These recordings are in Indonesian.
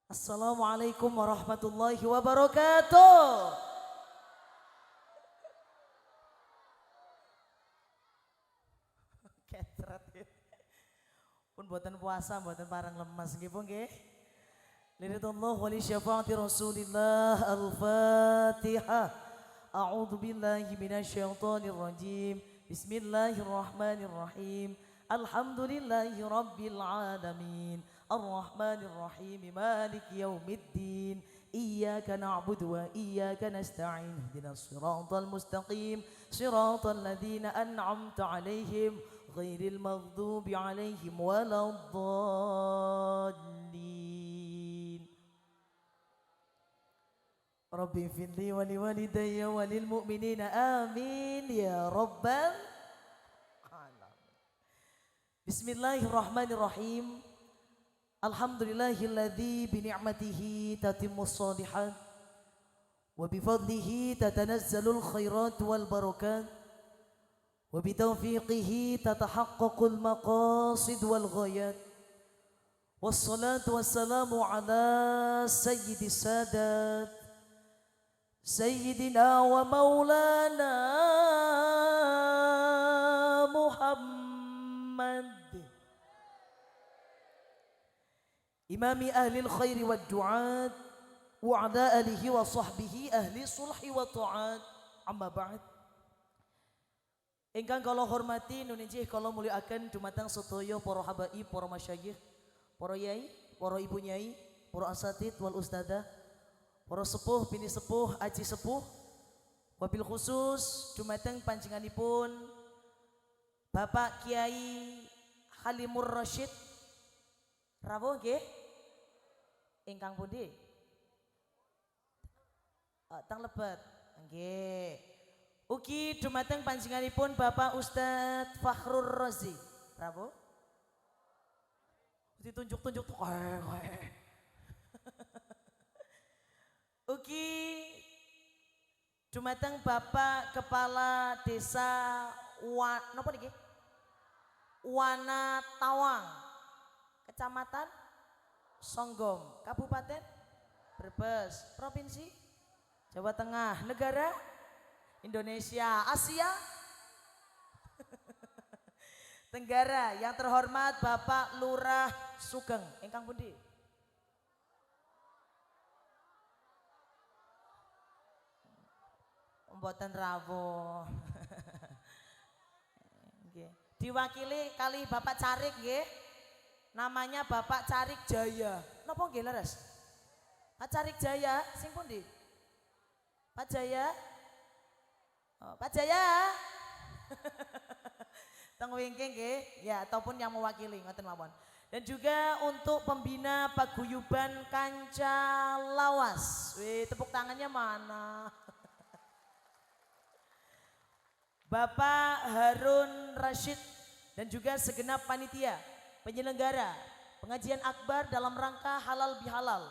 Assalamualaikum warahmatullahi wabarakatuh. Ketret ya. Pun buatan puasa, buatan parang lemas nggih pun nggih. Liridullah wa li syafaati Rasulillah Al-Fatihah. A'udzu billahi minasyaitonir rajim. Bismillahirrahmanirrahim. Alhamdulillahi rabbil alamin. Ar-Rahmanir Rahim. Maliki yaumiddin. Iyyaka na'budu wa iyyaka nasta'in. Ihdinas siratal mustaqim. Siratal ladzina an'amta 'alaihim ghairil maghdubi 'alaihim waladdallin. Rabbi firli wa liwalidayya wa lil mu'minina amin ya rabbal alamin. Bismillahirrahmanirrahim. Alhamdulillahilladzi bi ni'matihi tatimmus shalihat wa bi fadlihi tatanazzalul khairat wal barakat wa bi taufiqihi tatahaqqaqul maqasid wal ghayat. Wassalatu wassalamu ala sayyidis sadat Sayyidina wa maulana Muhammad Imami ahli khairi wa du'at wa ala alihi wa sahbihi ahli sulhi wa ta'at. Amma ba'd. Ingkang kala hormati nun injih kala mulyakaken dumateng sedaya para habaib, para masyayikh, para yai, para ibu nyai, para asatid wal ustadzah, para sepuh, bini sepuh, aji sepuh, wabil khusus dumateng panjenenganipun Bapak Kiai Halimur Rasyid rawuh nggih. Ingkang pundi? Tang Lebet. Nggih. Ugi dumateng panjenenganipun Bapak Ustadz Fakhrur Razi. Rawuh. Ditunjuk-tunjuk tuh. Ugi dumateng Bapak Kepala Desa napa niki? Wana Tawang, Kecamatan Songgom, Kabupaten Brebes, Provinsi Jawa Tengah, Negara Indonesia, Asia Tenggara. Yang terhormat Bapak Lurah Sugeng, ingkang pundi? Mboten rawuh. Diwakili kali Bapak Carik nggih. Namanya Bapak Carik Jaya. Napa nggih leres? Pak Carik Jaya sing pundi? Pak Jaya? Oh, Pak Jaya. Teng wingking nggih, ya ataupun yang mewakili ngoten mawon. Dan juga untuk pembina paguyuban Kanca Lawas. Wih, tepuk tangannya mana? Bapak Harun Rashid dan juga segenap panitia penyelenggara pengajian akbar dalam rangka halal bihalal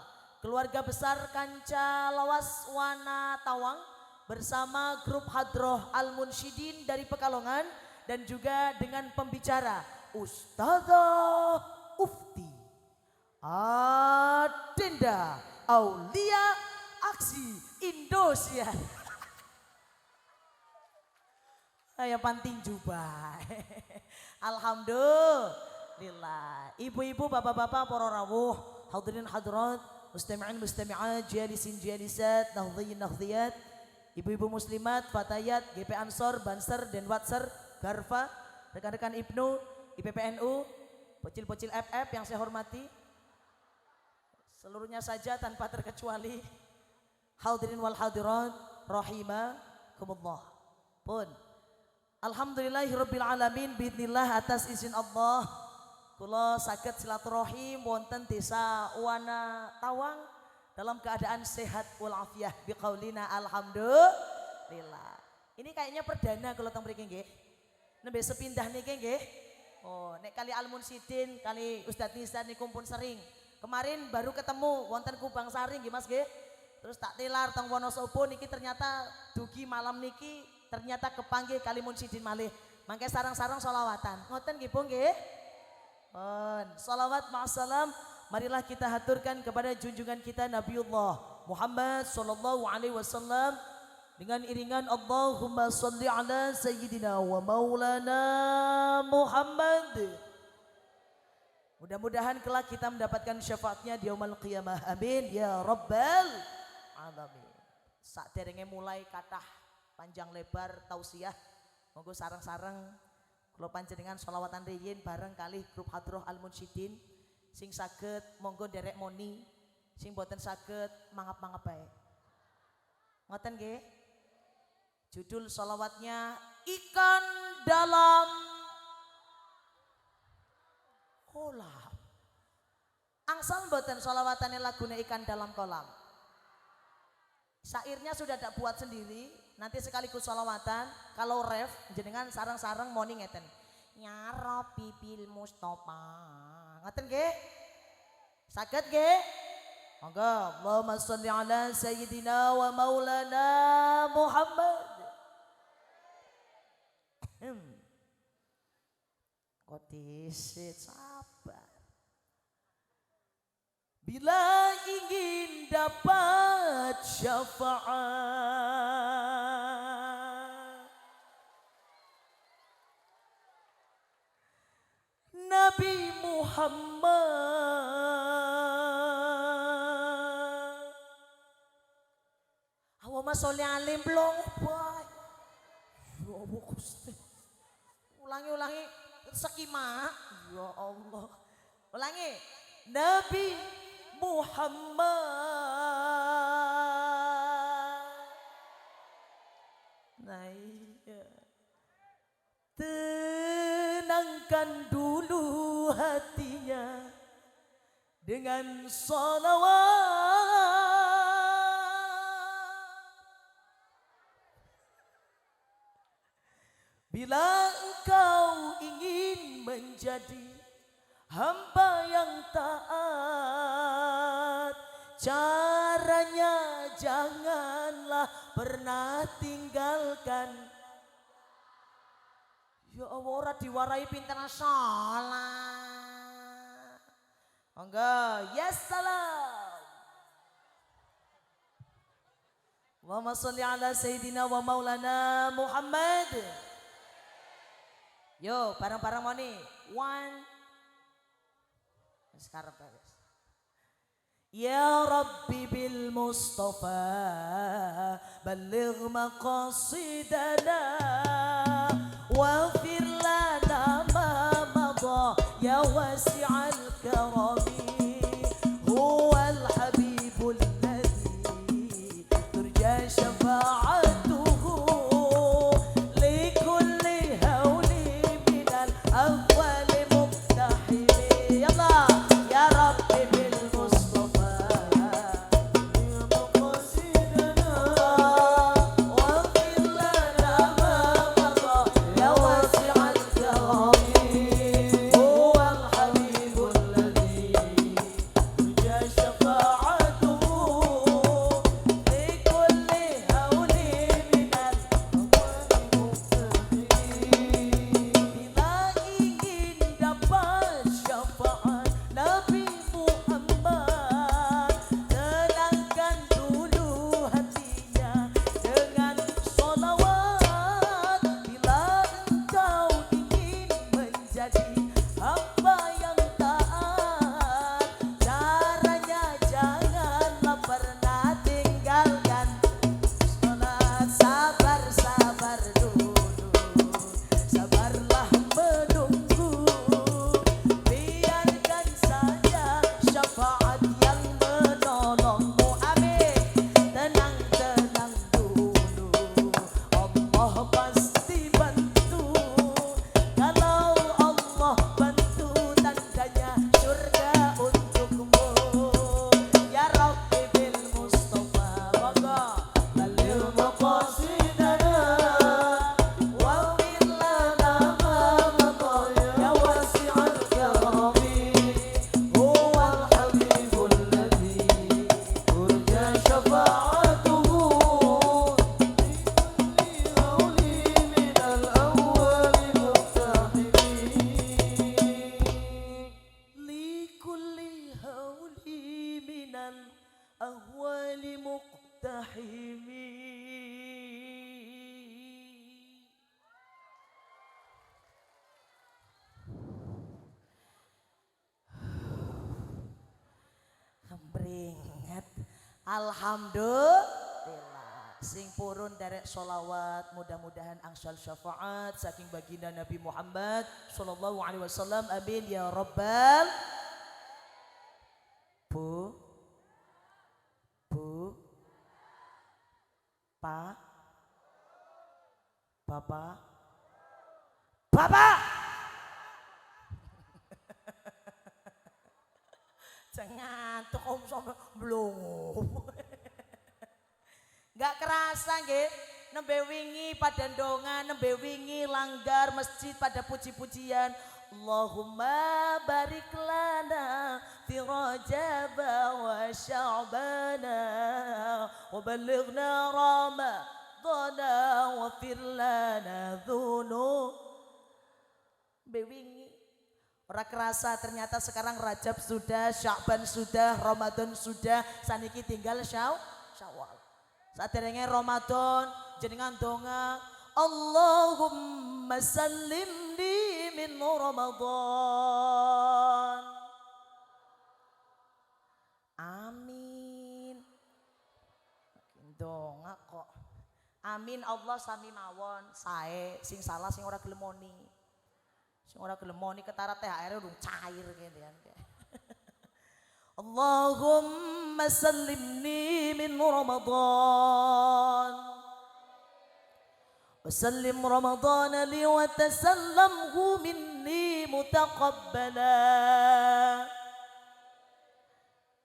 keluarga besar Kanca Lawas Wana Tawang bersama grup Hadroh Al Munsyidin dari Pekalongan dan juga dengan pembicara Ustadzah Ufti Adinda Aulia Aksi Indonesia. Saya panting jubah. Alhamdulillah. Ibu-ibu, bapak-bapak, para rawuh, hadirin hadirat, mustami'in mustami'at, jalisin jalisat, nahdhiyin nahdhiyat, ibu-ibu muslimat, fatayat, GP Ansor, Banser, Denwatser, Garfa, rekan-rekan Ibnu, IPPNU, pocil-pocil FF yang saya hormati, seluruhnya saja tanpa terkecuali, hadirin wal hadirat, rahimakumullah. Pun alhamdulillahirabbil alamin, biidznillah atas izin Allah kula saged silaturahim wonten Desa Wana Tawang dalam keadaan sehat walafiah biqaulina alhamdulillah. Ini kayaknya perdana kula teng mriki nggih. Nembe sepindah niki nggih. Oh, nek kali Al Munsyidin, kali Ustadz Nisan niku pun sering. Kemarin baru ketemu wonten Kubang Sari nggih Mas nggih. Terus tak tilar teng Wonosobo niki ternyata dugi malam niki ternyata kepanggil kali Munsyidin malih. Mangke sarang-sarang sholawatan. Ngoten nggih Bu nggih. Sholawat ma'asalam marilah kita haturkan kepada junjungan kita Nabiullah Muhammad sallallahu alaihi wasallam dengan iringan Allahumma shalli ala sayyidina wa maulana Muhammad. Mudah-mudahan kelak kita mendapatkan syafaatnya di yaumul qiyamah. Amin ya rabbal alamin. Sak derenge mulai kathah panjang lebar tausiah, monggo sareng-sareng kula panjenengan sholawatan riyin bareng kalih grup Hadroh Al Munsyidin. Sing saged monggo nderek moni, sing boten saged mangap-mangap bae. Ngoten nggih? Judul sholawatnya Ikan Dalam Kolam. Angsal mboten sholawatane lagune Ikan Dalam Kolam. Syairnya sudah tak buat sendiri, nanti sekaligus sholawatan. Kalau ref jenengan sarang-sarang moni ngeten. Ya Rabbi bil Mustafa. Ngoten nggih? Saged nggih? Monggo Allahumma shalli ala sayyidina wa maulana Muhammad. Kotisit sabar. Bila ingin dapat syafaat Nabi Muhammad. Allahumma sholli alaihi belum bae. Ya Allah Gusti. Ulangi sekima. Ya Allah. Ulangi. Nabi Muhammad. Nah iya. Tenangkan dulu hatinya dengan sholawat. Bila engkau ingin menjadi hamba yang taat, caranya janganlah pernah tinggalkan. Ya Allah, ora diwarai pinter sholat. Monggo, yes salam. Allahumma sholli ala sayyidina wa maulana Muhammad. Yo, bareng-bareng moni. One. Sekarang guys. Ya Rabbi bil Mustafa balligh maqasidana waghfir lana ma madha ya wasi'al karami huwal habibul ladzi turja syafa'atuhu likulli hawli minal awwali muftahili. Yallah ya Rabbi bil أهوال مقتحمي. Beringat alhamdulillah sing purun derek sholawat mudah-mudahan angsal syafaat saking baginda Nabi Muhammad sallallahu alaihi wasallam amin ya rabbal. Bu Pak Bapak jangan tuh om sampe blungu. Gak kerasa nggih nembe wingi pada ndonga, nembe wingi langgar masjid pada puji-pujian. Allahumma barik lana fi Rajab wa Sya'bana wa ballighna Ramadana wa fir lana dzunub. Bewingi ora kerasa ternyata sekarang Rajab sudah, Sya'ban sudah, Ramadan sudah, saniki tinggal Syawal. Saderenge Ramadan jenengan donga Allahumma sallimni min Ramadan. Amin. Donga kok. Amin Allah sami mawon, sae sing salah sing ora gelem moni. Sing ora gelem moni ketara THR urung cair kene kan. Allahumma sallimni min Ramadan wa sallim Ramadan li wa tasallamhu minni mutaqabbala.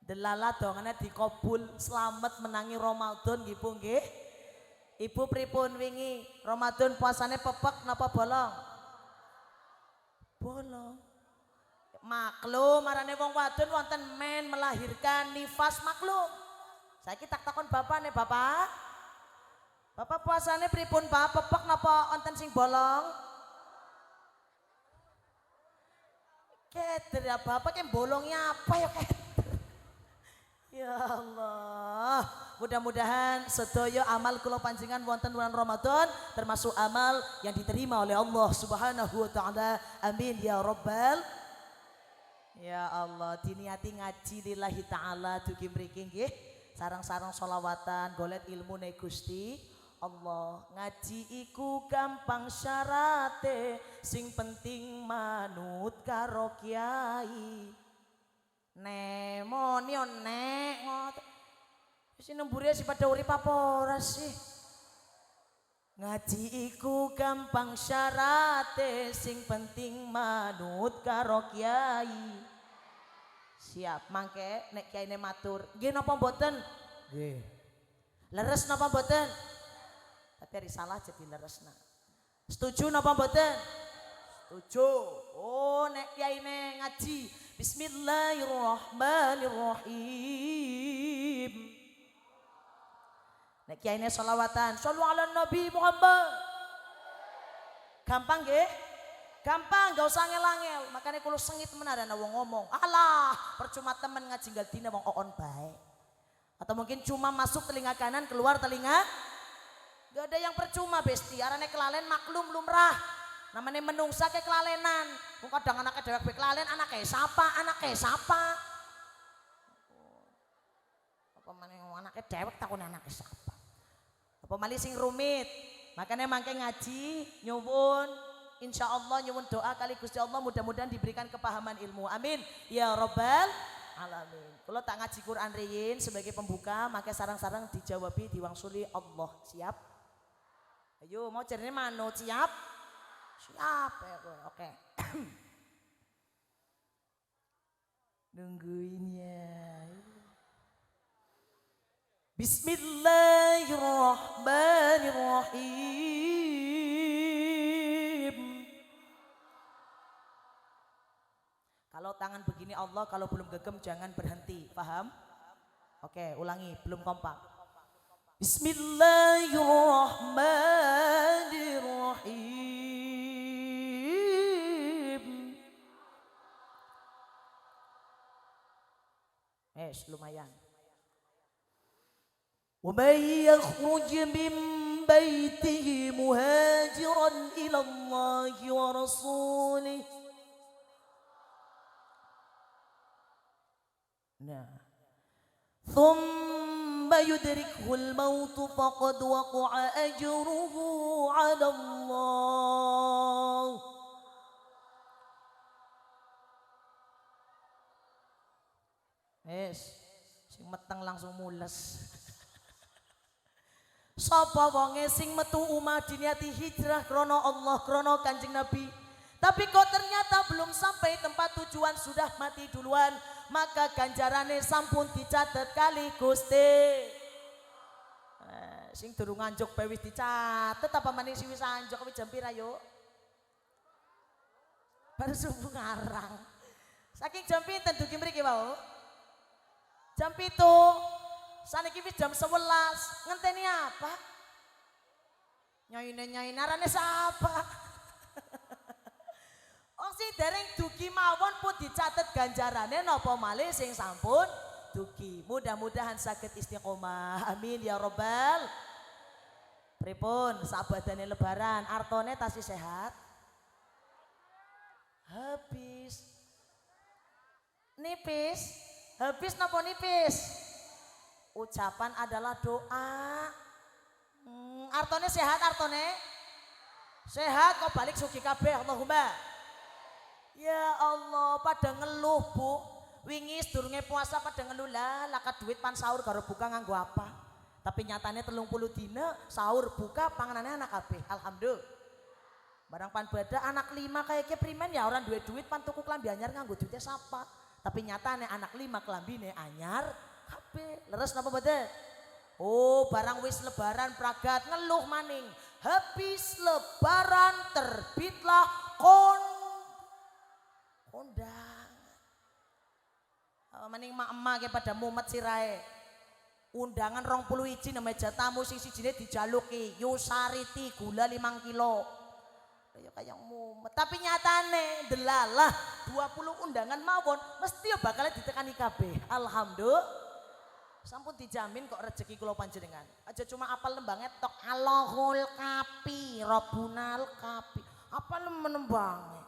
Delala dongane dikabul selamat menangi Ramadan nggih Bu nggih. Ibu pripun wingi Ramadan puasane pepek napa bolong? Bolong. Maklum marane wong wadon wonten men melahirkan nifas maklum. Saiki tak takon bapak nih bapak. Bapak puasane pripun Pak? Pepek napa wonten sing bolong? Keter ya bapak yang bolongnya apa ya keter? Ya Allah. Mudah-mudahan sedaya amal kula panjenengan wonten bulan Ramadan termasuk amal yang diterima oleh Allah Subhanahu wa taala. Amin ya rabbal. Ya Allah, diniati ngaji lillahi ta'ala dugi mriki nggih. Sarang-sarang sholawatan, golek ilmu ne Gusti Allah. Ngaji iku gampang syarate, sing penting manut karo kiai. Nemoni nek ngoten. Wis nembure si pada urip apa ora sih? Ngaji iku gampang syarate, sing penting manut karo kiai. Siap, mangke nek kiyaine matur. Nggih napa mboten? Nggih. Leres napa mboten? Tapi risalah jadi leresna. Setuju napa mboten? Setuju. Oh, nek kiyaine ngaji. Bismillahirrahmanirrahim. Nek kiyaine sholawatan, shollu ala Nabi Muhammad. Gampang nggih? Gampang, gak usah ngel-ngel. Makanya kalau sengit menaran wong ngomong, alah percuma temen ngaji dina wong oon baik. Atau mungkin cuma masuk telinga kanan, keluar telinga. Gak ada yang percuma besti. Arane kelalen maklum lumrah. Namanya menungsa ke kelalenan. Kadang anaknya dewek be kelalen, anaknya siapa? Apa mana anaknya dewek takun anaknya siapa? Apa malih sing rumit. Makanya mangke ngaji nyuwun. Insya Allah nyuwun doa kali Gusti Allah mudah-mudahan diberikan kepahaman ilmu. Amin. Ya Rabbal Alamin. Kalau tak ngaji Quran riyin sebagai pembuka, maka sarang-sarang dijawabi diwangsuli Allah. Siap? Ayo mau cerita manut siap? Siap ya oke. Nungguin ya. Bismillahirrahmanirrahim. Kalau tangan begini Allah, kalau belum gegem jangan berhenti, paham? Oke, ulangi, belum kompak. Bismillahirrahmanirrahim. Lumayan. ومن يخرج من بيته مهاجرا إلى الله ورسوله. Nah, ثم يدركه الموت فقد وقع أجره على الله. Sing meteng langsung mules. Sapa wonge sing metu umah diniati hijrah krana Allah, krana Kanjeng Nabi, tapi kok ternyata belum sampai tempat tujuan, sudah mati duluan, maka ganjarane sampun dicatet kali Gusti. Sing durung anjuk bae wis dicatet, apa maning sing wis anjuk kowe jam pira yo? Baru subuh ngarang. Saking jam pinten dugi mriki wau? Jam 7. Saniki wis jam 11. Ngenteni apa? Nyaine arane sapa? Oh sing dereng dugi mawon pun dicatet ganjarane napa malih sing sampun dugi. Mudah-mudahan saged istiqomah. Amin ya robbal. Pripun sabadane lebaran, artone tasih sehat? Habis. Nipis. Habis napa nipis? Ucapan adalah doa. Artone sehat, artone sehat kok balik sugi kabeh Allahumma. Ya Allah, pada ngeluh Bu. Wingi sedurunge puasa pada ngeluh lah, laka duit pan sahur karo buka nganggo apa. Tapi nyatane 30 dina sahur buka panganane anak kabeh. Alhamdulillah. Barang pan bada anak 5 kayaknya primen ya orang duwe duit pan tuku klambi anyar nganggo duitnya sapa. Tapi nyatane anak 5 klambine anyar kabeh. Leres napa mboten? Oh, barang wis lebaran pragat ngeluh maning. Habis lebaran terbitlah kondang. Maning mak-emak pada mumet sirahe. Undangan 21 nang meja tamu sing sijine dijaluki Yusariti gula 5 kilo. Kayak mumet. Tapi nyatane delalah 20 undangan mawon mesti bakal ditekani kabeh. Alhamdulillah. Sampun dijamin kok rezeki kula panjenengan. Aja cuma apal nembang tok Allahul Kafi, Rabbunal Kafi. Apal menembang.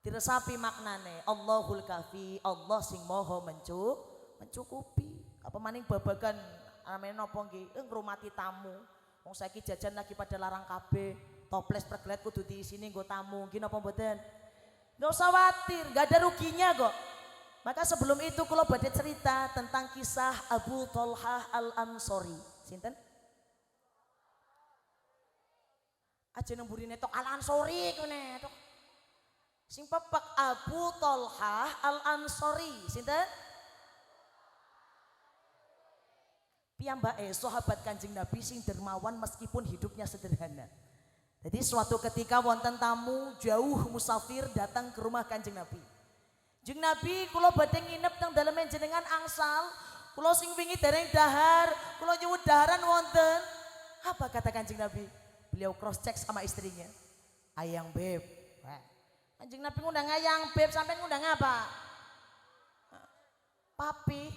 Diresapi maknane Allahul Kafi, Allah sing maha mencukupi. Apa maning babagan namane napa nggih ngrumati tamu. Wong saiki jajan lagi pada larang kabeh. Toples pergelet kudu diisini nggo tamu. Nggih napa mboten? Nggak usah khawatir, nggak ada ruginya kok. Maka sebelum itu kula badhe cerita tentang kisah Abu Thalhah Al-Ansori. Sinten? Aja nang burine tok Al-Ansori kene tok. Sing pepek Abu Thalhah Al-Ansori. Sinten? Piyambake sahabat Kanjeng Nabi sing dermawan meskipun hidupnya sederhana. Jadi suatu ketika wonten tamu jauh musafir datang ke rumah Kanjeng Nabi. Jeng Nabi kula badhe nginep teng dalem jenengan angsal, kula sing wingi dereng dahar, kula nyuwun daharan wonten. Apa kata Kanjeng Nabi? Beliau cross check sama istrinya. Ayang beb. Kanjeng Nabi ngundang ayang beb, sampai ngundang apa? Papi.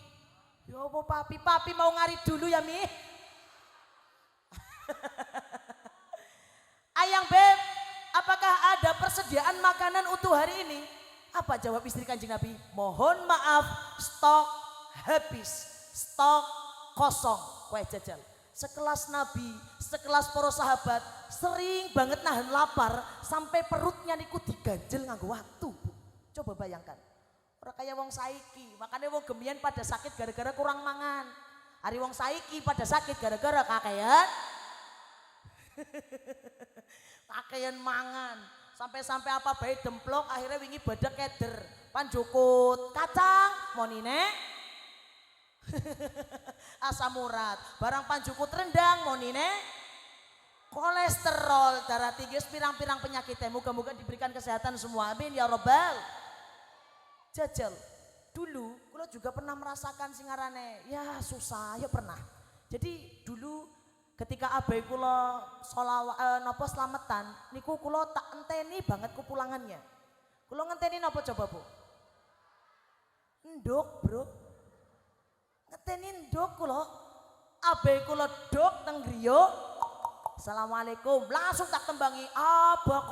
Ya apa papi? Papi mau ngarit dulu ya Mi. Ayang beb, apakah ada persediaan makanan untuk hari ini? Apa jawab istri Kanjeng Nabi? Mohon maaf, stok habis, stok kosong. Wah jajal, sekelas Nabi, sekelas para sahabat sering banget nahan lapar sampai perutnya niku diganjel nganggo waktu. Coba bayangkan, orang kaya wong saiki, makanya wong gemian pada sakit gara-gara kurang mangan. Hari wong saiki pada sakit gara-gara kakean. Pakaian mangan sampai apa baik demplok akhirnya wingi badak keder panjukut kacang monine asam urat barang panjukut rendang monine kolesterol darah tinggi pirang-pirang penyakitnya moga-moga diberikan kesehatan semua amin ya robbal. Jajal dulu kula juga pernah merasakan singarane ya susah ya pernah. Jadi dulu ketika abai kula napa slametan niku kula tak enteni banget kepulangannya. Kula ngenteni napa coba Bu? Nduk, Bro. Ngenteni nduk kula. Abe kula dok teng griya. Assalamualaikum. Langsung tak tembangi abah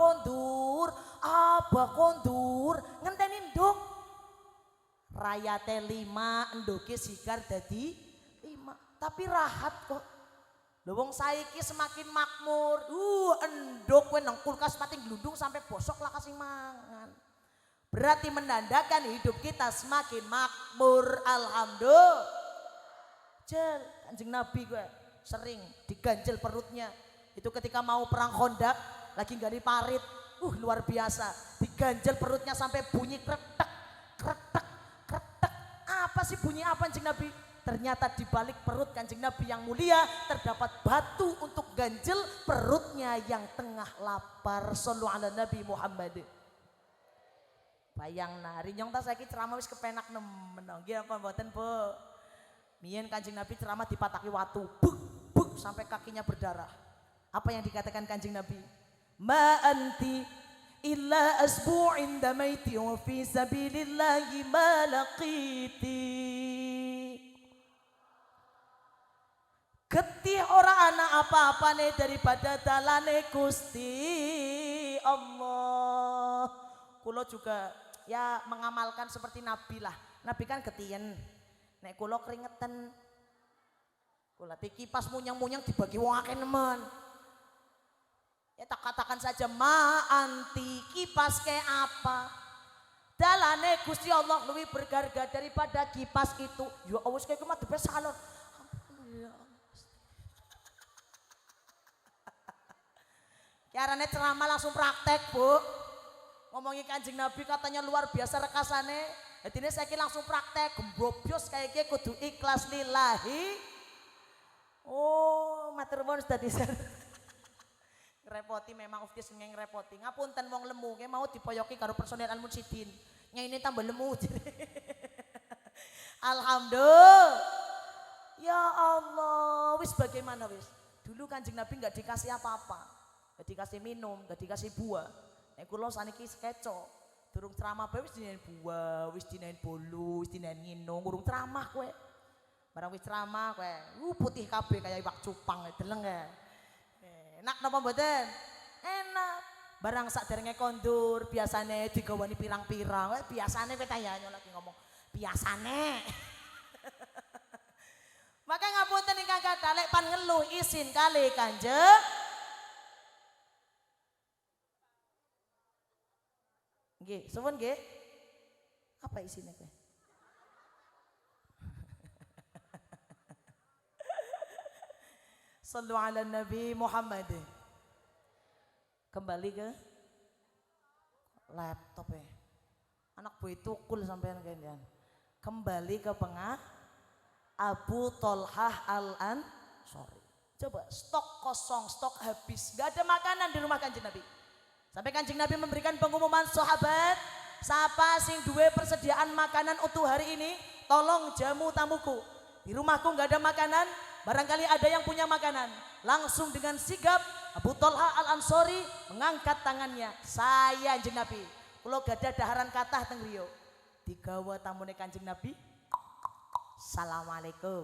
kondur. Ngenteni nduk. Rayate 5, endoke sigar dadi 5. Tapi rahat kok. Lho wong saiki semakin makmur. Endok kowe nang kulkas pating glundung sampai bosok lah kasih mangan. Berarti menandakan hidup kita semakin makmur. Alhamdulillah. Jel, Kanjeng Nabi gue sering diganjel perutnya. Itu ketika mau perang Khandaq, lagi gali parit. Luar biasa. Diganjel perutnya sampai bunyi kretek, kretek, kretek. Apa sih bunyi apa Kanjeng Nabi? Ternyata di balik perut Kanjeng Nabi yang mulia terdapat batu untuk ganjel perutnya yang tengah lapar. Shallu ala Nabi Muhammad. Bayang nari nyong ta saiki ceramah wis kepenak nemen. Nggih apa mboten, Bu? Mien Kanjeng Nabi ceramah dipataki watu, buk sampai kakinya berdarah. Apa yang dikatakan Kanjeng Nabi? Ma anti illa asbu'in damaiti wa fi sabilillahi ma laqiti. Getih ora ana apa-apane daripada dalane Gusti Allah. Kulo juga ya mengamalkan seperti Nabi lah. Nabi kan ketiyen. Nek kulo keringetan. Kulo kipas munyang-munyang dibagi wong akeh nemen. Ya tak katakan saja ma anti kipas ke apa? Dalane Gusti Allah lebih berharga daripada kipas itu. Ya Allah kayak mah debes salon. Carane ceramah langsung praktek, Bu. Ngomongi Kanjeng Nabi katanya luar biasa rekasane. Jadi ini saya langsung praktek gembrobyos kayak gini kudu ikhlas lillahi. Oh, matur nuwun dadi ngrepoti memang uftis ngrepoti. Ngapunten wong lemu kayak mau dipoyoki karo personel Al-Munsidin. Ini tambah lemu. Alhamdulillah. Ya Allah, wis bagaimana wis? Dulu Kanjeng Nabi enggak dikasih apa-apa. Gak dikasih minum, gak dikasih buah. Nek kula saniki sekeco. Durung ceramah bae wis dinain buah, wis dinain bolu, wis dinain nginung, urung ceramah kowe. Barang wis ceramah kowe, putih kabeh kaya iwak cupang deleng ya. Enak napa mboten? Enak. Barang saderenge kondur biasane digawani pirang-pirang. Biasane kowe tanya lagi ngomong. Biasane. Maka ngapunten ingkang kathah lek pan ngeluh isin kali Kanjeng. Nggih, suwun nggih. Apa isine kowe? Shallu ala Nabi Muhammad. Kembali ke laptop ya. Anak boy tukul sampean kalian. Kembali ke Abu Tolhah Al-Ansori. Coba stok kosong, stok habis. Gak ada makanan di rumah Kanjeng Nabi. Sampai Kanjeng Nabi memberikan pengumuman sahabat, siapa sing duwe persediaan makanan untuk hari ini, tolong jamu tamuku. Di rumahku nggak ada makanan, barangkali ada yang punya makanan. Langsung dengan sigap Abu Tolhah Al-Ansori mengangkat tangannya. Saya Kanjeng Nabi, kula gadah daharan kathah teng griya. Digawa tamune Kanjeng Nabi. Assalamualaikum.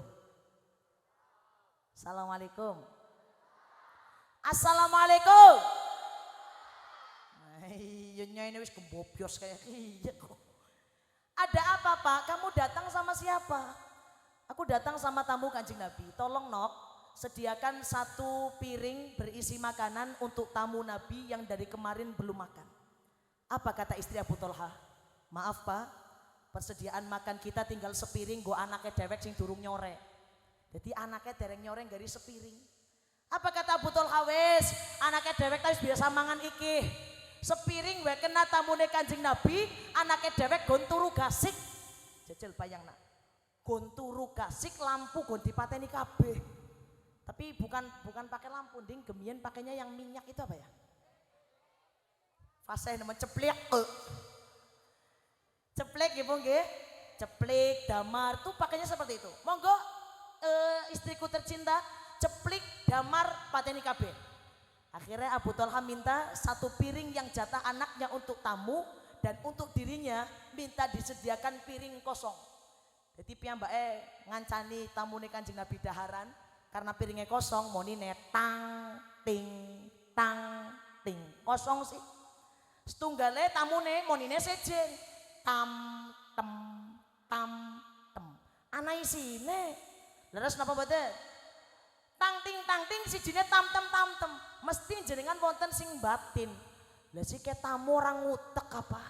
Assalamualaikum. Assalamualaikum. Iya ini wis kebobyos kayak iya kok. Ada apa Pak? Kamu datang sama siapa? Aku datang sama tamu Kanjeng Nabi. Tolong Nok, sediakan 1 piring berisi makanan untuk tamu Nabi yang dari kemarin belum makan. Apa kata istri Abu Tolhah? Maaf Pak, persediaan makan kita tinggal sepiring, go anaknya dewek sing durung nyore. Jadi anaknya dereng nyore gari sepiring. Apa kata Abu Tolhah? Wes, anaknya dewek wis biasa mangan iki. Sepiring wae kena tamune Kanjeng Nabi, anake dhewek gon turu gasik. Jajal bayang nak. Gon turu gasik, lampu gon dipateni kabeh. Tapi bukan pakai lampu, ding gemien pakainya yang minyak itu apa ya? Fasih nemen ceplek. Ceplek nggih, nggih. Ceplek, damar tuh pakainya seperti itu. Monggo istriku tercinta, ceplek, damar pateni kabeh. Akhirnya Abu Tolhah minta 1 piring yang jatah anaknya untuk tamu dan untuk dirinya minta disediakan piring kosong. Jadi piyambake ngancani tamune Kanjeng Nabi daharan, Karena piringnya kosong, monine tang ting tang ting. Kosong sih. Setunggale tamune monine sejen. Tam tem tam tem. Ana isine. Leres napa mboten? Tang ting sijine tam tem. Mesti jenengan wonten sing batin. Lah sik tamu orang ngutek apa?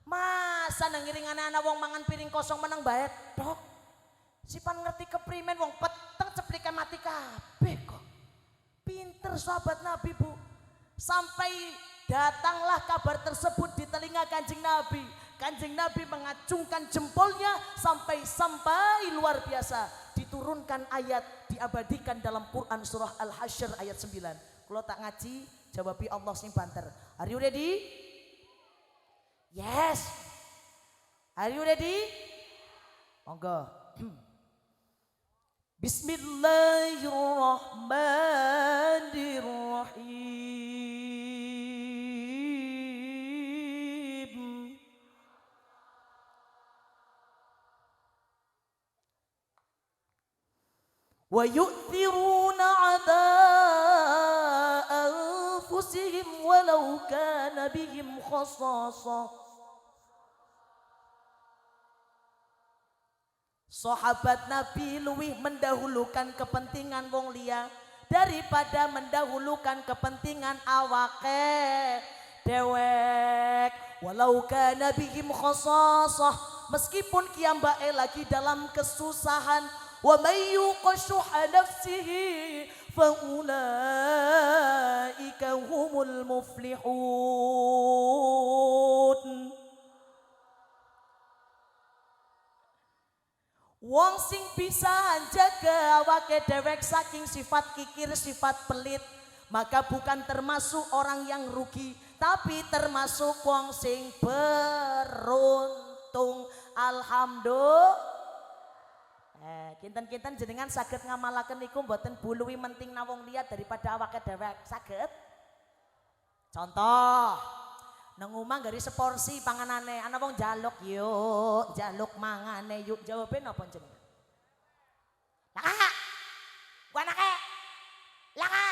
Masa nang ngiringane ana wong mangan piring kosong menang bae tok. Sipan ngerti keprimen wong peteng ceplikan mati kabeh kok. Pinter sahabat Nabi Bu. Sampai datanglah kabar tersebut di telinga Kanjeng Nabi. Kanjeng Nabi mengacungkan jempolnya sampai luar biasa. Diturunkan ayat, diabadikan dalam Quran surah Al-Hasyr ayat 9. Kalau tak ngaji, jawabi Allah sing banter. Are you ready? Yes. Are you ready? Monggo. Bismillahirrahmanirrahim. Wa yu'thiruna 'ala anfusihim walau kana bihim khassasah. Sahabat Nabi luwih mendahulukan kepentingan wong liya daripada mendahulukan kepentingan awake dewek. Walau kana bihim khassasah, meskipun kiambake lagi dalam kesusahan. Wa may yuqashuha nafsihi fa ulaika humul muflihun. Wong sing bisa jaga awake dewek saking sifat kikir, sifat pelit, maka bukan termasuk orang yang rugi, tapi termasuk wong sing beruntung. Alhamdulillah. Kinten-kinten jenengan saged ngamalaken niku mboten buluwi menting nawong liya daripada awake dewek. Saged? Contoh, nang omah gari seporsi panganane, ana wong njaluk, yuk njaluk mangane yuk. Jawabe napa jenengan? Laka. Ku anake. Laka.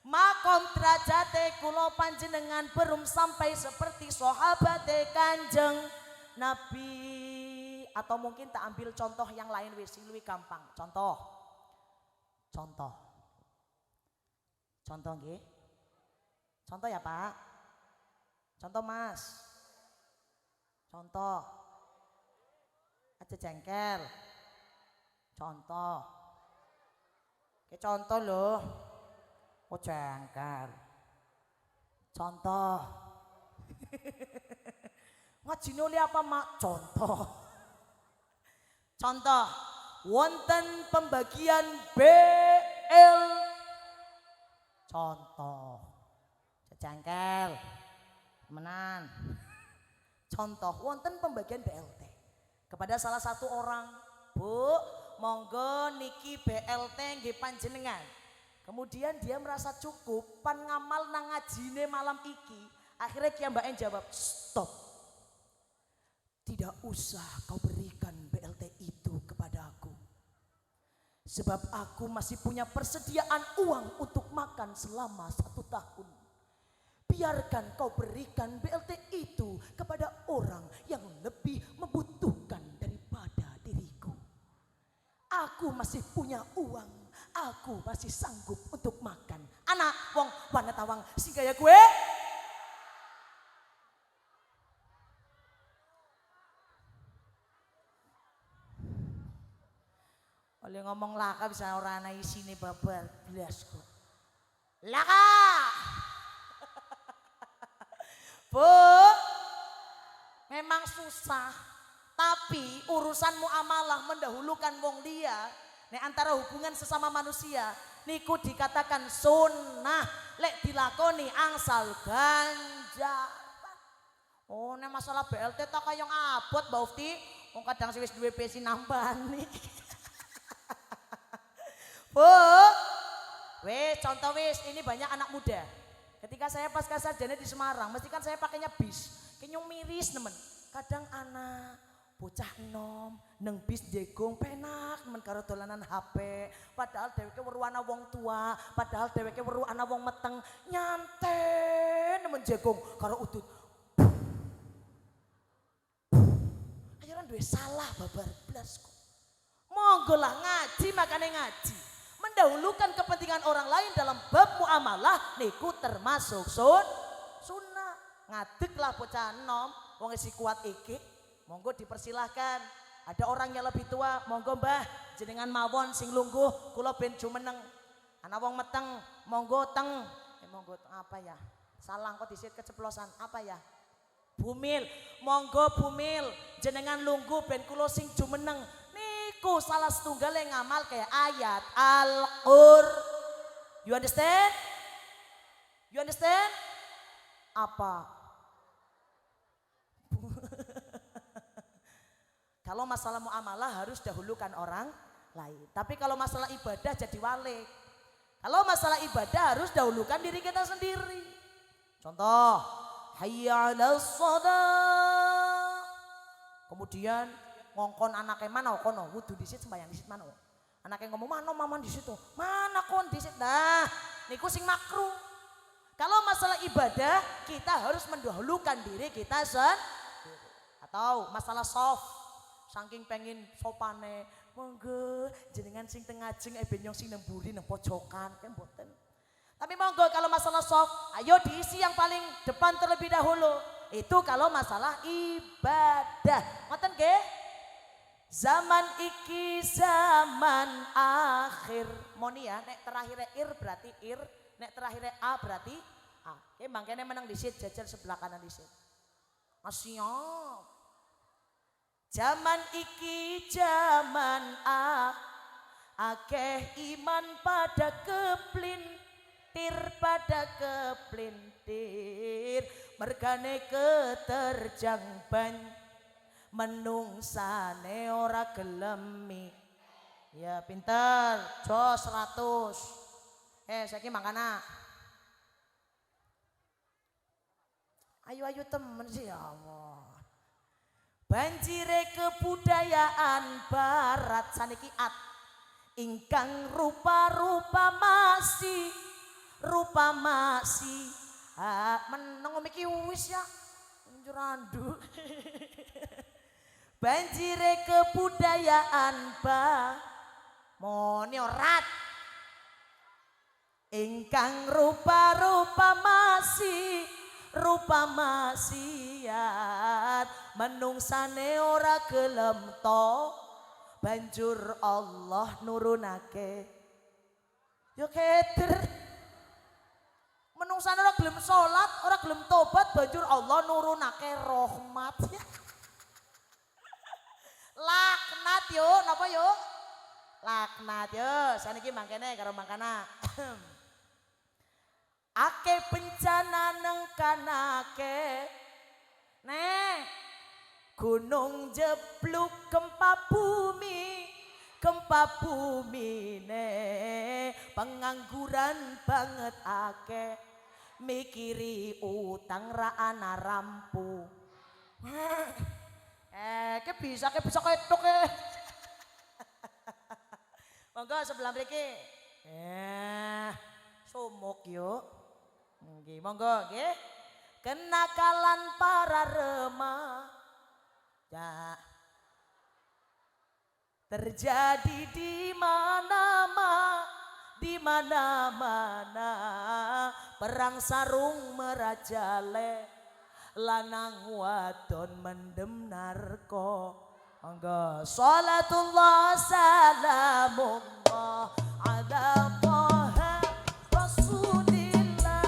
Makom derajate kula panjenengan berum sampai seperti sahabate Kanjeng Nabi. Atau mungkin tak ambil contoh yang lain wis luwih gampang. Contoh nggih. Contoh ya Pak. Contoh Mas. Contoh. Aja jengkel. Contoh. Contoh loh. Oh jengkel. Contoh. Ngajine oleh apa Mak? Contoh. Contoh. Wonten pembagian BL. Contoh. Jengkel. Menan. Contoh wonten pembagian BLT kepada salah satu orang. Bu, monggo niki BLT nggih panjenengan. Kemudian dia merasa cukup pan ngamal nang ngajine malam iki. Akhirnya kiambake jawab, "Stop. Tidak usah kau berikan BLT itu kepadaku. Sebab aku masih punya persediaan uang untuk makan selama 1 tahun. Biarkan kau berikan BLT itu kepada orang yang lebih membutuhkan daripada diriku. Aku masih punya uang, aku masih sanggup untuk makan. Anak wong wanetawang sing kaya gue." Oleh ngomong laka bisa ora ana isine babar blas kok. Laka. Bu, memang susah, tapi urusan muamalah mendahulukan wong liya, nek antara hubungan sesama manusia, niku dikatakan sunnah, lek dilakoni angsal ganjaran. Oh, nek masalah BLT tak kayong abot Mbak Ufti, wong kadang wis duwe besi nambani. Bu, wes contoh wes, ini banyak anak muda. Ketika saya pasca sarjana di Semarang, mesti kan saya pakainya bis. Kenyung miris nemen. Kadang anak bocah enom neng bis jegong penak men karo dolanan HP, padahal dheweke weruh ana wong tua, padahal dheweke weruh ana wong meteng, nyanten men jegong karo udut. Akhirnya duwe salah babar blas kok. Monggo lah ngaji, makane ngaji. Mendahulukan kepentingan orang lain dalam bab muamalah niku termasuk sunnah. Ngadeg lah bocah enom, wong isi kuat iki. Monggo dipersilahkan. Ada orang yang lebih tua, monggo Mbah, jenengan mawon sing lungguh, kula ben jumeneng. Ana wong meteng, monggo teng. Monggo apa ya? Salah kok disit keceplosan. Apa ya? Bumil. Monggo bumil, jenengan lungguh ben kula sing jumeneng. Niku salah setunggal yang ngamal kayak ayat Al-Qur'an. You understand? You understand? Apa? Kalau masalah muamalah harus dahulukan orang lain. Tapi kalau masalah ibadah jadi walik. Kalau masalah ibadah harus dahulukan diri kita sendiri. Contoh, hayya 'alas shalah. Kemudian ngongkon anaknya mana kono wudu disit sembahyang disit mana. Anaknya ngomong mana mama di situ. Mana kon disit. Nah, niku sing makruh. Kalau masalah ibadah kita harus mendahulukan diri kita sendiri. Atau masalah soft. Saking pengen sopane, monggo jenengan sing teng ngajeng ben nyong sing nemburi nang pojokan kan mboten. Tapi monggo kalau masalah soft, ayo diisi yang paling depan terlebih dahulu. Itu kalau masalah ibadah. Ngoten nggih? Zaman iki zaman akhir. Moni ya, nek terakhir ir berarti ir, nek terakhir a berarti a. Oke, mangkene menang disit jajar sebelah kanan disit. Siap. Zaman iki zaman akeh iman pada keplintir mergane keterjang ban menungsane ora gelemi. Ya pinter, jos 100. Saiki mangkana. Ayo temen sih ya Allah. Banjire kebudayaan barat saniki ingkang rupa masih meneng iki wis ya njur andu. Banjire kebudayaan moni orat ingkang rupa maksiat menungsane ora gelem to banjur Allah nurunake yo keter menungsane ora gelem salat ora gelem tobat banjur Allah nurunake rahmat. Laknat yo napa yo laknat yo saniki mangkene karo mangkana. Ake bencana nengkanake nek gunung jebluk gempa bumi ne pengangguran banget ake mikiri utang ra ana rampu. Ke bisa ketok ke. Monggo sebelah mriki. Sumuk yuk. Nggih, monggo nggih. Kenakalan para remaja terjadi di mana-mana perang sarung merajale lanang wadon mendem narko. Monggo salatullah salamullah ala Rasulillah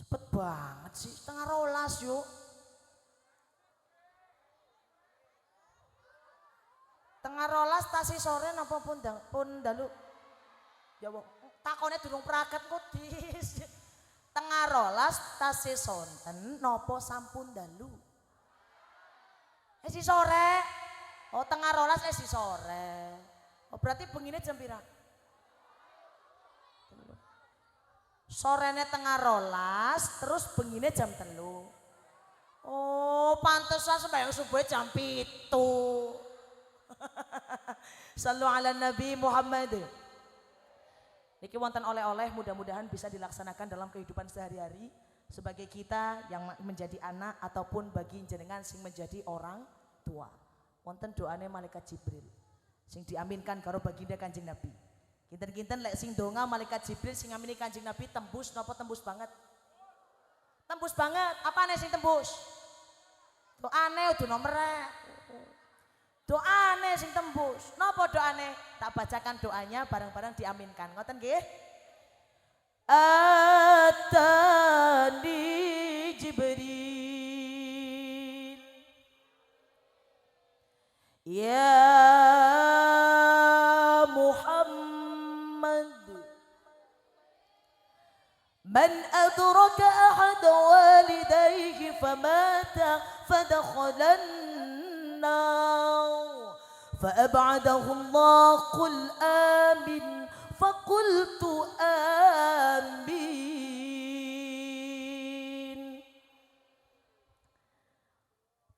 Cepet banget sih, 11:30 yuk. Tengah rolas tasi sore napa pun dalu. Ya wong takone durung praket kok dis. Tengah rolas tasi sonten napa sampun dalu. Si sore. Oh tengah rolas si sore. Oh berarti bengine jam pira? Sorene tengah rolas terus bengine jam 3. Oh pantesan sembahyang subuh jam 7. Sallu ala Nabi Muhammad. Niki wonten oleh-oleh mudah-mudahan bisa dilaksanakan dalam kehidupan sehari-hari sebagai kita yang menjadi anak ataupun bagi jenengan sing menjadi orang tua. Wonten doane malaikat Jibril sing diaminkan karo baginda Kanjeng Nabi. Kinten-kinten lek sing donga malaikat Jibril sing ngamini Kanjeng Nabi tembus napa tembus banget? Tembus banget. Apane sing tembus? Doane udah nomere. Doane sing tembus. Napa doane? Tak bacakan doanya bareng-bareng diaminkan. Ngoten nggih? Atani Jibril ya Muhammad man adraka ahad walidayhi famata fadakhalan nar fa'ab'adahu Allah qul amin faqultu amin.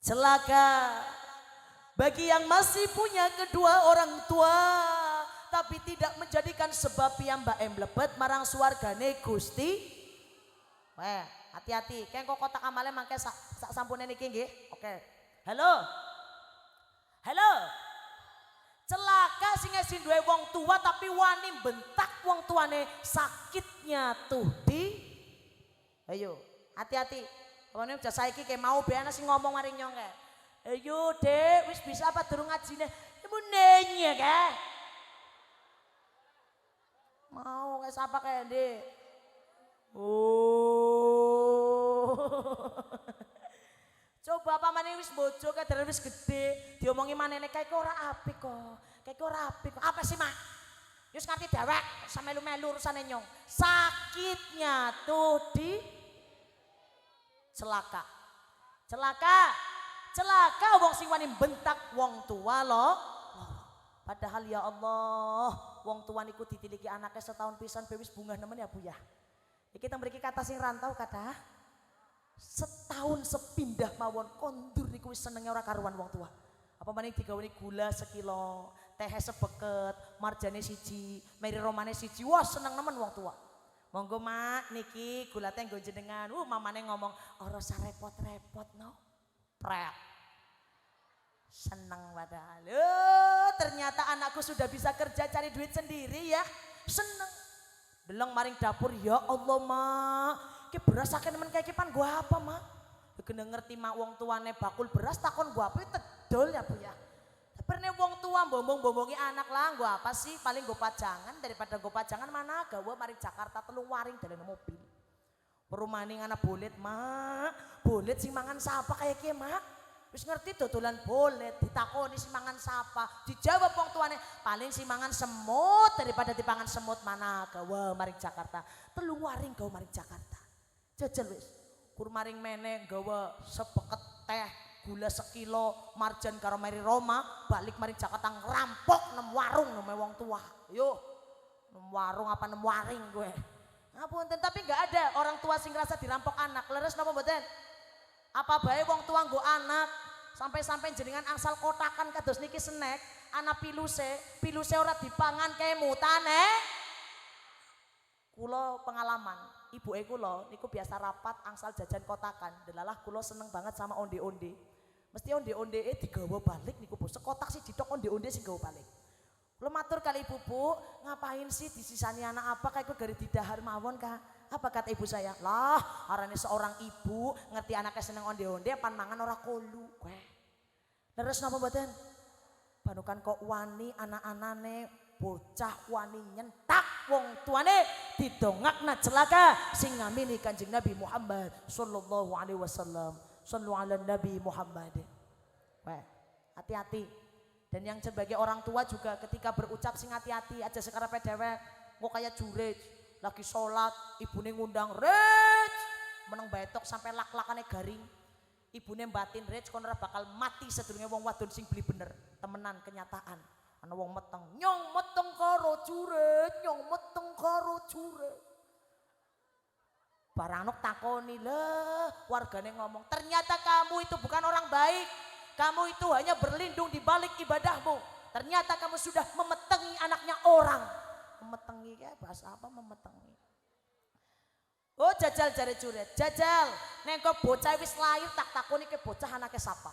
Celaka bagi yang masih punya kedua orang tua tapi tidak menjadikan sebab piyambake mlebet marang swargane Gusti. Weh, hati-hati. Keng kok kotak amale mangke sak sampune niki nggih. Oke. Halo. Halo. Celaka sing duwe wong tua tapi wani bentak wong tuane sakitnya tuh di. Ayo, hati-hati. Pokoknya udah saiki kayak mau be ana sing ngomong maring nyong kae. Ayo Dek, wis bisa apa durung ngajine? Ibu nanya kae. Mau kayak siapa kayak Dek? Oh. Coba apa maneh wis bojo kae dereng wis gede, diomongi manene kae kok ora apik kok. Kae kok ora apik kok. Apa sih, Mak? Wis ngerti dewek, samelu-melu urusane nyong. Sakitnya tuh di celaka. Celaka. Celaka wong sing wani bentak wong tua loh. Padahal ya Allah, wong tua niku ditiliki anaknya setahun pisan wis bungah nemen ya Bu ya. Iki teng mriki kata sing rantau kata setahun sepindah mawon kondur niku wis senenge ora karuan wong tua. Apa maning digaweni gula sekilo, teh sebeket, marjane siji, meri romane siji. Wah seneng nemen wong tua. Monggo Mak niki gula teh nggo jenengan. Mamane ngomong ora usah repot-repot no. Prek. Seneng padahal. Ternyata anakku sudah bisa kerja cari duit sendiri ya. Seneng. Deleng maring dapur ya Allah Mak. Ki beras akeh nemen kayak kipan gua apa Mak? Kena ngerti Mak wong tuane bakul beras takon gua apa tedol ya Bu ya. Perne wong tua bombong-bombongi anak lah gua apa sih paling gua pajangan daripada gua pajangan mana gawe maring Jakarta telung waring dalam mobil. Perumani ngana bolet Mak, bolet sing mangan sapa kayak ki Mak? Wis ngerti dodolan bolet, ditakoni sing mangan sapa, dijawab wong tuane paling sing mangan semut daripada dipangan semut mana gawe maring Jakarta. Telung waring gawe maring Jakarta. Jajal wis. Kur maring meneh gawe sepeket teh, gula sekilo, marjan karo meri Roma, balik maring Jakarta ngerampok 6 warung neme wong tua. Yo. 6 warung apa 6 waring gue. Ngapunten tapi enggak ada orang tua sing ngerasa dirampok anak. Leres napa mboten? Apa bae wong tua nggo anak sampai-sampai jenengan angsal kotakan kados niki snack, anak piluse ora dipangan kae mutane. Kula pengalaman, ibuke kula niku biasa rapat angsal jajan kotakan. Delalah kula seneng banget sama onde-onde. Mesti onde-ondee digawa balik niku Bu. Sekotak sih ditok onde-onde sing gawa balik. Lo matur kali ibu Bu, ngapain sih disisani anak apa kayak gue gari didahar mawon kah? Apa kata ibu saya? Lah, arane seorang ibu ngerti anaknya seneng onde-onde, pan mangan ora kolu. Leres napa mboten? Panukan kok wani anak-anane bocah wani nyentak wong tuane didongakna celaka sing ngamini Kanjeng Nabi Muhammad sallallahu alaihi wasallam. Shallu ala Nabi Muhammad. Wah, hati-hati. Dan yang sebagai orang tua juga ketika berucap sing hati-hati aja sekarepe dhewek. Kok kayak jurej lagi sholat ibune ngundang rej meneng betok sampai lak-lakane garing. Ibune batin rej kon ora bakal mati sedurunge wong wadon sing beli bener. Temenan kenyataan. Ana wong meteng, nyong meteng karo juret, nyong meteng karo juret. Barang nok takoni lah, wargane ngomong, ternyata kamu itu bukan orang baik. Kamu itu hanya berlindung di balik ibadahmu. Ternyata kamu sudah memetengi anaknya orang. Memetengi ya bahasa apa memetengi? Oh jajal jare juret, jajal. Nengko bocah wis lahir tak takoni ke bocah anaknya siapa.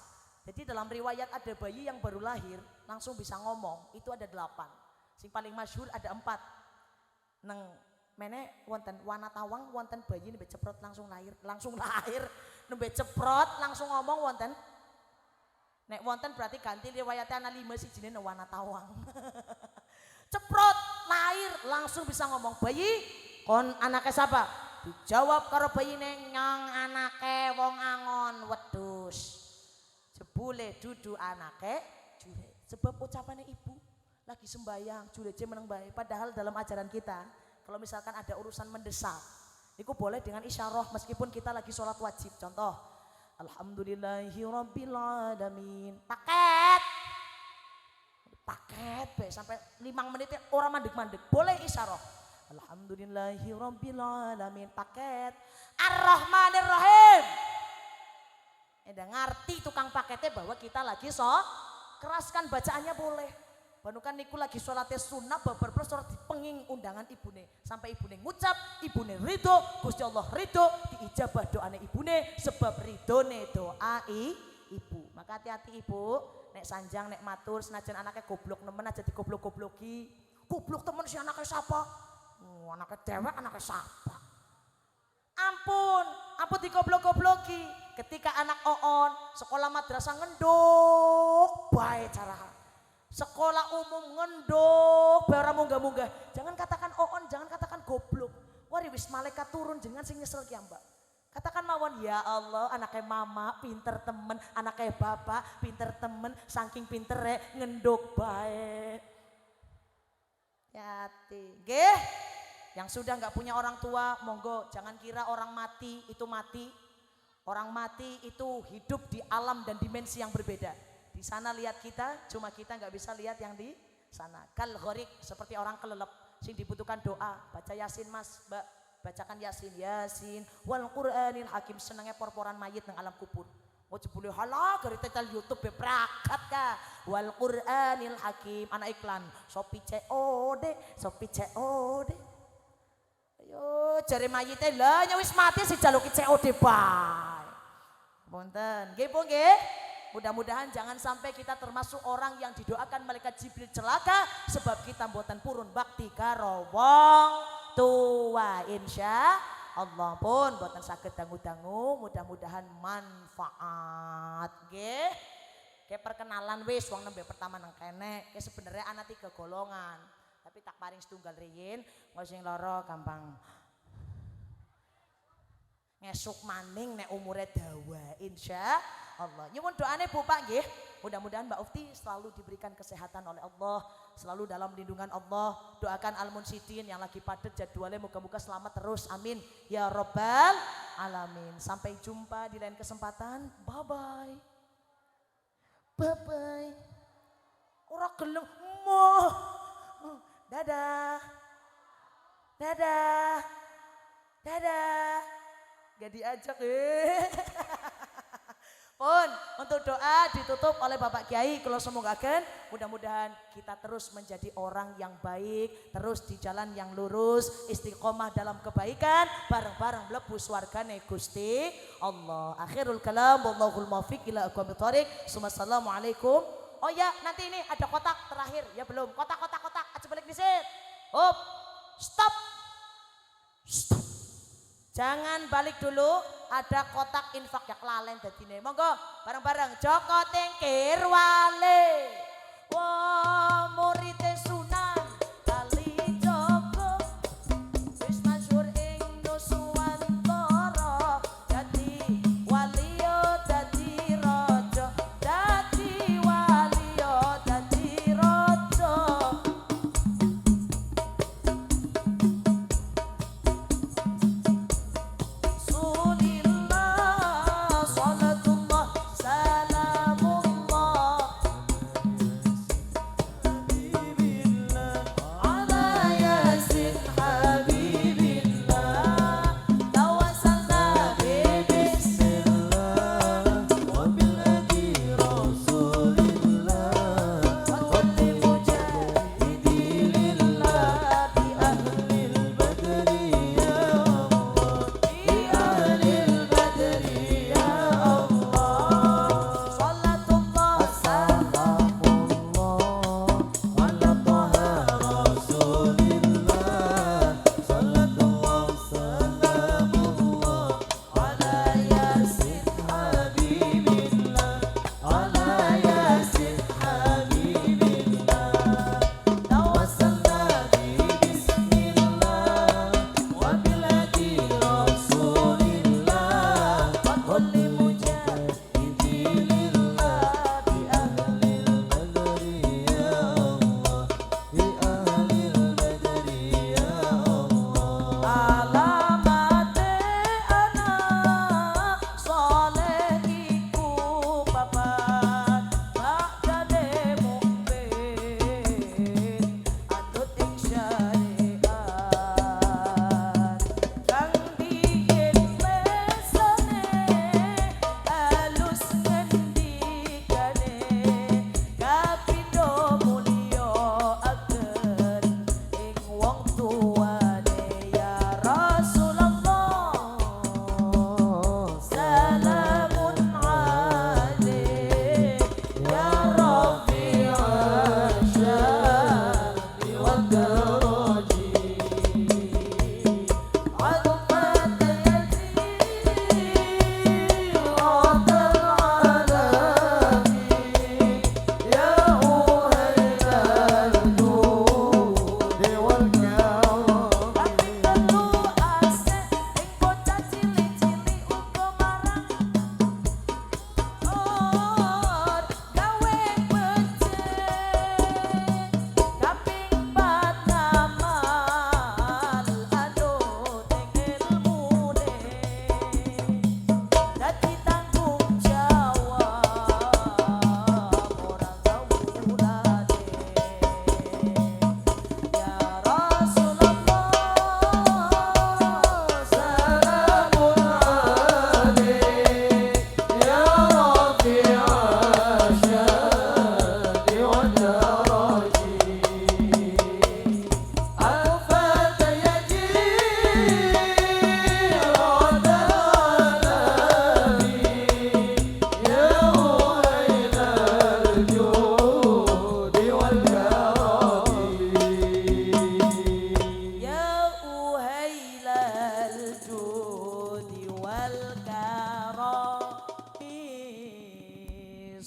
Jadi dalam riwayat ada bayi yang baru lahir langsung bisa ngomong, itu ada 8. Sing paling masyhur ada 4. Neng mene wonten Wanatawang wonten bayi nembe ceprot langsung lahir, nembe ceprot langsung ngomong wonten. Nek wonten berarti ganti riwayatnya ana 5 sijine nang Wanatawang. Ceprot lahir langsung bisa ngomong, bayi kon anaknya siapa? Dijawab karo bayine nyong anake wong angon wedhus. Jebule dudu anake juret. Sebab ucapannya ibu lagi sembayang juret meneng bae. Padahal dalam ajaran kita kalau misalkan ada urusan mendesak itu boleh dengan isyarah meskipun kita lagi sholat wajib. Contoh Alhamdulillahirabbil alamin. Paket be sampai 5 menit orang mandek-mandek. Boleh isyarah. Alhamdulillahirabbil alamin. Paket. Ar-Rahmanir-Rahim. Eda ngerti tukang paketnya bahwa kita lagi keraskan bacaannya boleh. Banukan niku lagi sholatnya sunnah babar sholat dipenging undangan ibune sampai ibune ngucap ibune ridho Gusti Allah ridho diijabah doane ibune sebab ridhone doa ibu. Maka hati-hati ibu nek sanjang nek matur senajan anaknya goblok nemen aja digoblok-gobloki. Goblok temen si anaknya siapa? Anaknya dewek anaknya siapa? Ampun digoblok-gobloki. Ketika anak oon sekolah madrasah ngendok bae cara. Sekolah umum ngendok bae ora munggah-munggah. Jangan katakan oon, jangan katakan goblok. Wari wis malaikat turun jangan sing nyesel ki mbak. Katakan mawon ya Allah anaknya mama pinter temen, anaknya bapak pinter temen, saking pintere ngendok bae. Hati. Nggih. Yang sudah nggak punya orang tua monggo jangan kira orang mati itu mati. Orang mati itu hidup di alam dan dimensi yang berbeda. Di sana lihat kita, cuma kita nggak bisa lihat yang di sana. Kal gharik seperti orang kelelep, sing dibutuhkan doa. Baca Yasin mas, mbak, bacakan Yasin, Yasin. Wal Qur'anil Hakim senengnya porporan mayit nang alam kubur. Mau jebule halah dari tetel YouTube beprakat ka. Wal Qur'anil Hakim anak iklan. Sopi COD. Ayo jari mayitnya lah nyawis mati si jaluki COD bae. Punten, nggih Bu nggih. Mudah-mudahan jangan sampai kita termasuk orang yang didoakan malaikat Jibril celaka sebab kita mboten purun bakti karo wong tua insya Allah pun mboten saged dangu-dangu mudah-mudahan manfaat nggih. Kayak perkenalan wis wong nembe pertama nang kene kayak sebenarnya ana 3 golongan tapi tak paring setunggal riyin engko sing loro gampang ngesuk maning nek umure dawa insya Allah. Nyuwun doane Bu Pak nggih. Mudah-mudahan Mbak Ufti selalu diberikan kesehatan oleh Allah, selalu dalam lindungan Allah. Doakan Al-Munsidin yang lagi padet jadwalnya moga-moga selamat terus. Amin ya rabbal alamin. Sampai jumpa di lain kesempatan. Bye bye. Bye bye. Ora gelem moh. Dadah. Dadah. Dadah. Gak diajak Pun untuk doa ditutup oleh Bapak Kiai kalau semoga mudah-mudahan kita terus menjadi orang yang baik, terus di jalan yang lurus, istiqomah dalam kebaikan, bareng-bareng mlebu swargane Gusti Allah. Akhirul kalam wallahul muwaffiq ila aqwamit thoriq. Assalamualaikum. Oh ya, nanti ini ada kotak terakhir. Ya belum. Kotak. Aja balik di sit. Up. Stop. Jangan balik dulu, ada kotak infak yang lalen dadine. Monggo bareng-bareng Joko Tingkir Wale. Wah, murid Sunan Kalijogo.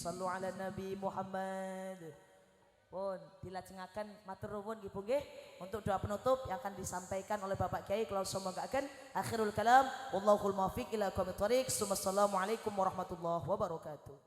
Sallu ala Nabi Muhammad. Pun dilajengaken matur nuwun nggih Bu nggih untuk doa penutup yang akan disampaikan oleh Bapak Kiai kula sumanggaken akhirul kalam wallahul muwaffiq ila aqwamit thoriq. Assalamualaikum warahmatullahi wabarakatuh.